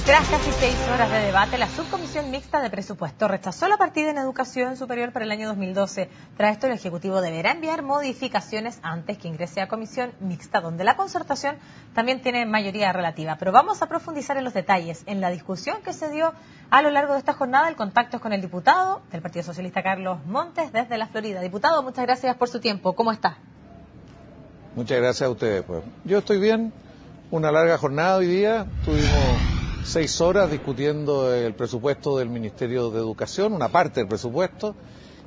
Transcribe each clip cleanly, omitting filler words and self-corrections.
Tras casi 6 horas de debate, la Subcomisión Mixta de Presupuesto rechazó la partida en Educación Superior para el año 2012. Tras esto, el Ejecutivo deberá enviar modificaciones antes que ingrese a Comisión Mixta, donde la concertación también tiene mayoría relativa. Pero vamos a profundizar en los detalles, en la discusión que se dio a lo largo de esta jornada. El contacto es con el diputado del Partido Socialista, Carlos Montes, desde la Florida. Diputado, muchas gracias por su tiempo. ¿Cómo está? Muchas gracias a ustedes. Pues yo estoy bien. Una larga jornada hoy día. Tuvimos 6 horas discutiendo el presupuesto del Ministerio de Educación, una parte del presupuesto,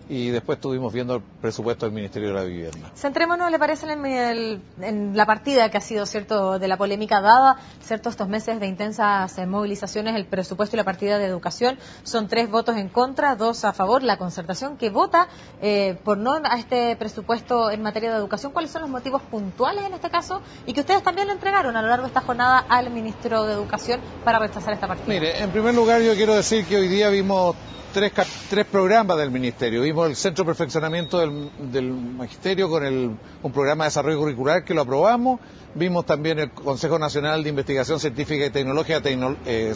y después estuvimos viendo el presupuesto del Ministerio de la Vivienda. Centrémonos, ¿le parece, en la partida que ha sido, cierto, de la polémica dada, cierto, estos meses de intensas movilizaciones? El presupuesto y la partida de Educación son 3 votos en contra, 2 a favor. La concertación que vota por no a este presupuesto en materia de educación. ¿Cuáles son los motivos puntuales en este caso? Y que ustedes también le entregaron a lo largo de esta jornada al Ministro de Educación para rechazar esta partida. Mire, en primer lugar yo quiero decir que hoy día vimos tres programas del Ministerio. Vimos el Centro de Perfeccionamiento del Magisterio con un programa de desarrollo curricular que lo aprobamos. Vimos también el Consejo Nacional de Investigación Científica y Tecnológica,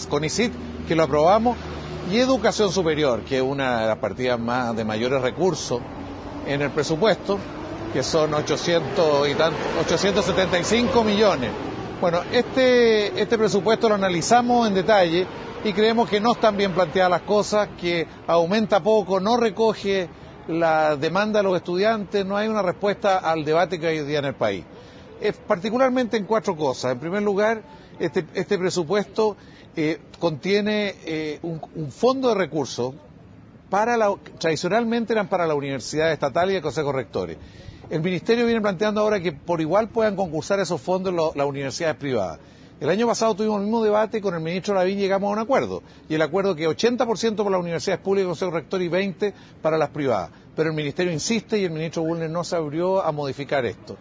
CONICIT, que lo aprobamos. Y Educación Superior, que es una de las partidas de mayores recursos en el presupuesto, que son 875 millones. Bueno, este presupuesto lo analizamos en detalle y creemos que no están bien planteadas las cosas, que aumenta poco, no recoge la demanda de los estudiantes, no hay una respuesta al debate que hay hoy día en el país. Particularmente en 4 cosas. En primer lugar, este presupuesto contiene un fondo de recursos tradicionalmente eran para la universidad estatal y el Consejo Rectores. El Ministerio viene planteando ahora que por igual puedan concursar esos fondos las universidades privadas. El año pasado tuvimos el mismo debate con el ministro Lavín y llegamos a un acuerdo. Y el acuerdo que 80% para las universidades públicas y Consejo Rector y 20% para las privadas. Pero el Ministerio insiste y el ministro Bulnes no se abrió a modificar esto.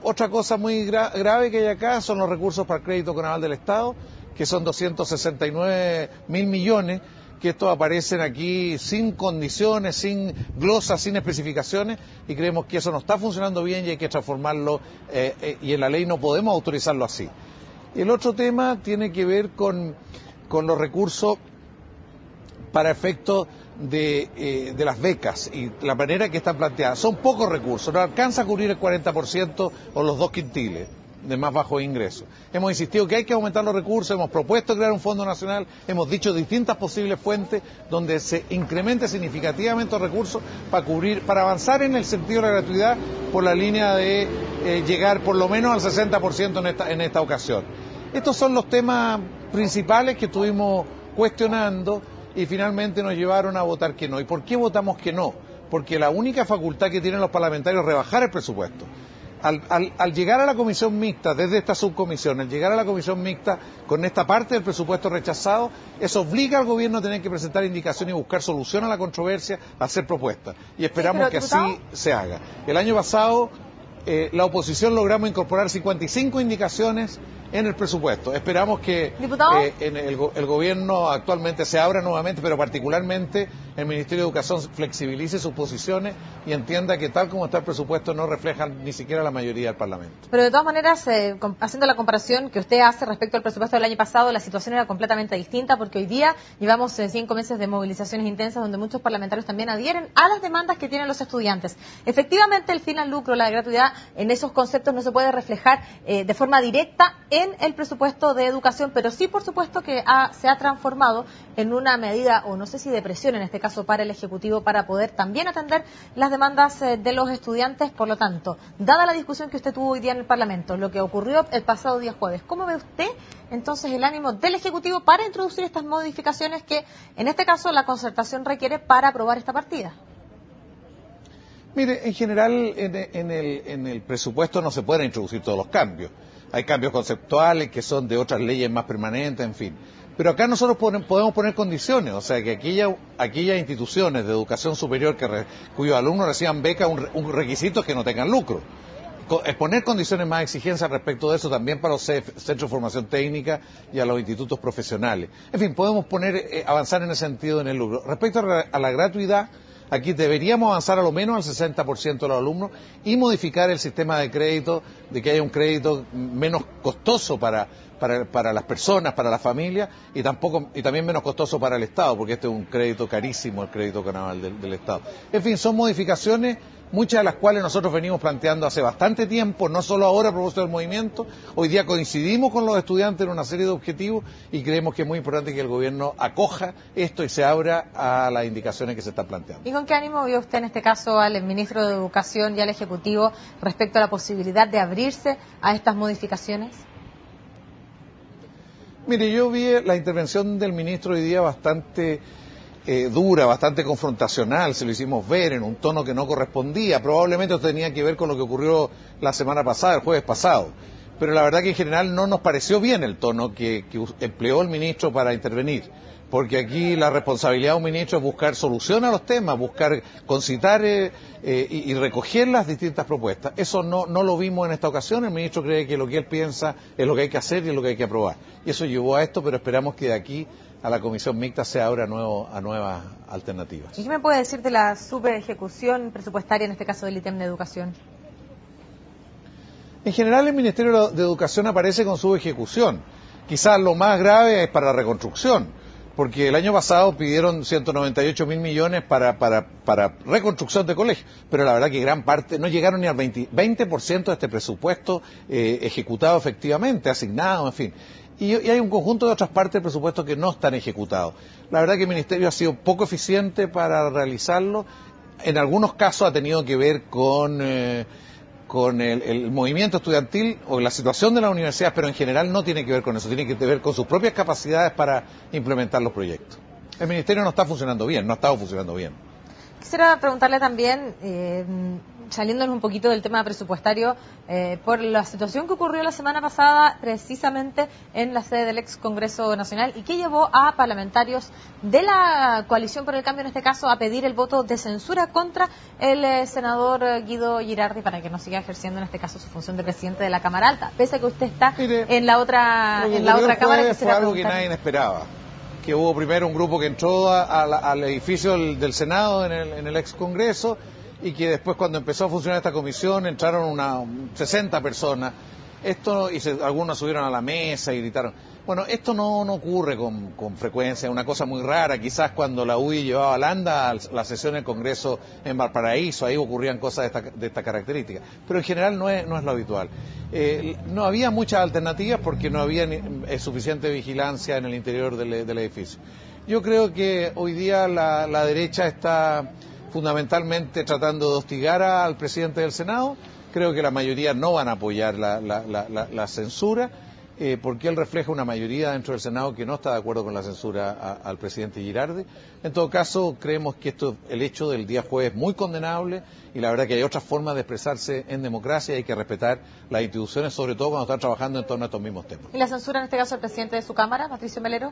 Otra cosa muy grave que hay acá son los recursos para el crédito con aval del Estado, que son 269.000 millones, que estos aparecen aquí sin condiciones, sin glosas, sin especificaciones, y creemos que eso no está funcionando bien y hay que transformarlo, y en la ley no podemos autorizarlo así. El otro tema tiene que ver con los recursos para efectos de las becas y la manera que están planteadas. Son pocos recursos, no alcanza a cubrir el 40% o los 2 quintiles de más bajos ingresos. Hemos insistido que hay que aumentar los recursos, hemos propuesto crear un fondo nacional, hemos dicho distintas posibles fuentes donde se incremente significativamente los recursos para avanzar en el sentido de la gratuidad por la línea de llegar por lo menos al 60% en esta ocasión. Estos son los temas principales que estuvimos cuestionando y finalmente nos llevaron a votar que no. ¿Y por qué votamos que no? Porque la única facultad que tienen los parlamentarios es rebajar el presupuesto. Al llegar a la comisión mixta, desde esta subcomisión, al llegar a la comisión mixta con esta parte del presupuesto rechazado, eso obliga al gobierno a tener que presentar indicaciones y buscar solución a la controversia, a hacer propuestas. Y esperamos que así se haga. El año pasado la oposición logramos incorporar 55 indicaciones en el presupuesto. Esperamos que el gobierno actualmente se abra nuevamente, pero particularmente el Ministerio de Educación flexibilice sus posiciones y entienda que tal como está el presupuesto no refleja ni siquiera la mayoría del Parlamento. Pero de todas maneras, haciendo la comparación que usted hace respecto al presupuesto del año pasado, la situación era completamente distinta porque hoy día llevamos 5 meses de movilizaciones intensas donde muchos parlamentarios también adhieren a las demandas que tienen los estudiantes. Efectivamente, el fin al lucro, la gratuidad, en esos conceptos no se puede reflejar de forma directa en el presupuesto de educación, pero sí, por supuesto, que se ha transformado en una medida, o no sé si de presión en este caso, para el Ejecutivo para poder también atender las demandas de los estudiantes. Por lo tanto, dada la discusión que usted tuvo hoy día en el Parlamento, lo que ocurrió el pasado día jueves, ¿cómo ve usted entonces el ánimo del Ejecutivo para introducir estas modificaciones que, en este caso, la concertación requiere para aprobar esta partida? Mire, en general en el presupuesto no se pueden introducir todos los cambios. Hay cambios conceptuales que son de otras leyes más permanentes, en fin. Pero acá nosotros podemos poner condiciones, o sea, que aquellas instituciones de educación superior cuyos alumnos reciban becas, un requisito es que no tengan lucro. Poner condiciones más exigencias respecto de eso también para los centros de formación técnica y a los institutos profesionales. En fin, podemos avanzar en ese sentido en el lucro. Respecto a la gratuidad, aquí deberíamos avanzar a lo menos al 60% de los alumnos y modificar el sistema de crédito, de que haya un crédito menos costoso para para las personas, para las familias, y también menos costoso para el Estado, porque este es un crédito carísimo, el crédito carnaval del Estado. En fin, son modificaciones, muchas de las cuales nosotros venimos planteando hace bastante tiempo, no solo ahora a propósito del movimiento. Hoy día coincidimos con los estudiantes en una serie de objetivos y creemos que es muy importante que el gobierno acoja esto y se abra a las indicaciones que se están planteando. ¿Y con qué ánimo vio usted en este caso al ministro de Educación y al Ejecutivo respecto a la posibilidad de abrirse a estas modificaciones? Mire, yo vi la intervención del ministro hoy día bastante dura, bastante confrontacional, se lo hicimos ver en un tono que no correspondía. Probablemente tenía que ver con lo que ocurrió la semana pasada, el jueves pasado. Pero la verdad que en general no nos pareció bien el tono que empleó el ministro para intervenir. Porque aquí la responsabilidad de un ministro es buscar solución a los temas, buscar concitar y recoger las distintas propuestas. Eso no lo vimos en esta ocasión. El ministro cree que lo que él piensa es lo que hay que hacer y es lo que hay que aprobar. Y eso llevó a esto, pero esperamos que de aquí a la comisión mixta se abra a nuevas alternativas. ¿Y qué me puede decir de la subejecución presupuestaria, en este caso del ítem de educación? En general el Ministerio de Educación aparece con subejecución. Quizás lo más grave es para la reconstrucción, porque el año pasado pidieron 198.000 millones para reconstrucción de colegios, pero la verdad que gran parte, no llegaron ni al 20% de este presupuesto ejecutado efectivamente, asignado, en fin. Y hay un conjunto de otras partes del presupuesto que no están ejecutados. La verdad que el Ministerio ha sido poco eficiente para realizarlo. En algunos casos ha tenido que ver con el movimiento estudiantil o la situación de las universidades, pero en general no tiene que ver con eso, tiene que ver con sus propias capacidades para implementar los proyectos. El Ministerio no está funcionando bien, no ha estado funcionando bien. Quisiera preguntarle también, saliéndonos un poquito del tema presupuestario, por la situación que ocurrió la semana pasada precisamente en la sede del ex Congreso Nacional y que llevó a parlamentarios de la coalición por el cambio, en este caso, a pedir el voto de censura contra el senador Guido Girardi para que no siga ejerciendo en este caso su función de presidente de la Cámara Alta, pese a que usted está en la otra Cámara. Fue algo que nadie esperaba. Que hubo primero un grupo que entró al edificio del Senado en el ex Congreso y que después cuando empezó a funcionar esta comisión entraron 60 personas. Algunos subieron a la mesa y gritaron. Bueno, esto no ocurre con frecuencia, es una cosa muy rara. Quizás cuando la UDI llevaba a Landa a la sesión del Congreso en Valparaíso, ahí ocurrían cosas de esta característica. Pero en general no es lo habitual. No había muchas alternativas porque no había suficiente vigilancia en el interior del edificio. Yo creo que hoy día la derecha está fundamentalmente tratando de hostigar al presidente del Senado. Creo que la mayoría no van a apoyar la censura, porque él refleja una mayoría dentro del Senado que no está de acuerdo con la censura al presidente Girardi. En todo caso, creemos que el hecho del día jueves es muy condenable y la verdad que hay otras formas de expresarse en democracia y hay que respetar las instituciones, sobre todo cuando están trabajando en torno a estos mismos temas. ¿Y la censura en este caso al presidente de su Cámara, Patricio Melero?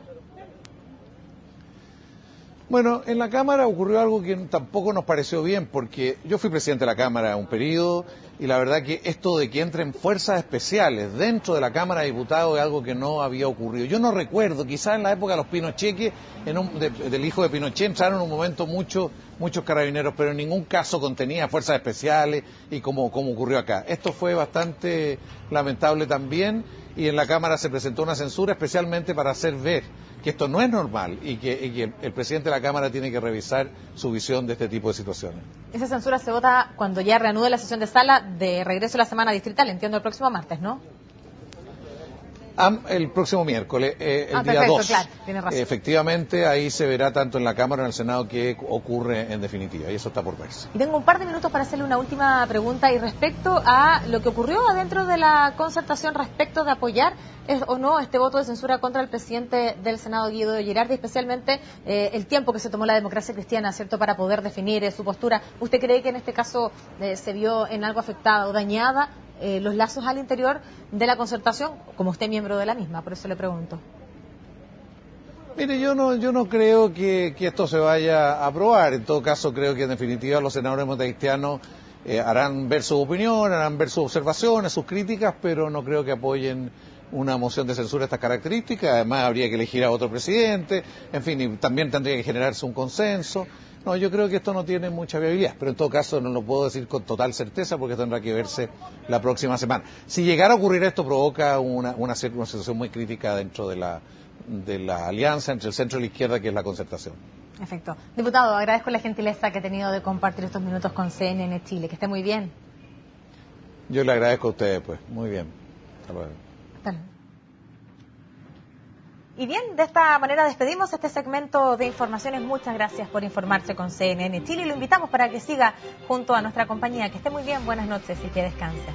Bueno, en la Cámara ocurrió algo que tampoco nos pareció bien, porque yo fui presidente de la Cámara un periodo y la verdad que esto de que entren fuerzas especiales dentro de la Cámara de Diputados es algo que no había ocurrido. Yo no recuerdo, quizás en la época de los Pinocheques, del hijo de Pinochet, entraron en un momento muchos carabineros, pero en ningún caso contenía fuerzas especiales y como ocurrió acá. Esto fue bastante lamentable también y en la Cámara se presentó una censura especialmente para hacer ver que esto no es normal y que el presidente de la Cámara tiene que revisar su visión de este tipo de situaciones. Esa censura se vota cuando ya reanude la sesión de sala de regreso a la semana distrital, entiendo el próximo martes, ¿no? El próximo miércoles, el día 2. Claro, tiene razón. Efectivamente, ahí se verá tanto en la Cámara como en el Senado qué ocurre en definitiva, y eso está por verse. Y tengo un par de minutos para hacerle una última pregunta y respecto a lo que ocurrió adentro de la concertación respecto de apoyar o no este voto de censura contra el presidente del Senado, Guido Girardi, especialmente el tiempo que se tomó la democracia cristiana, ¿cierto?, para poder definir su postura. ¿Usted cree que en este caso se vio en algo afectada o dañada los lazos al interior de la concertación, como usted miembro de la misma? Por eso le pregunto. Mire, yo no creo que esto se vaya a aprobar. En todo caso, creo que en definitiva los senadores montecristianos harán ver su opinión, harán ver sus observaciones, sus críticas, pero no creo que apoyen una moción de censura de estas características. Además, habría que elegir a otro presidente, en fin, y también tendría que generarse un consenso. No, yo creo que esto no tiene mucha viabilidad, pero en todo caso no lo puedo decir con total certeza porque tendrá que verse la próxima semana. Si llegara a ocurrir esto, provoca una situación muy crítica dentro de la alianza entre el centro y la izquierda, que es la concertación. Perfecto. Diputado, agradezco la gentileza que ha tenido de compartir estos minutos con CNN Chile. Que esté muy bien. Yo le agradezco a ustedes, pues. Muy bien. Hasta luego. Hasta luego. Y bien, de esta manera despedimos este segmento de informaciones. Muchas gracias por informarse con CNN Chile y lo invitamos para que siga junto a nuestra compañía. Que esté muy bien, buenas noches y que descansen.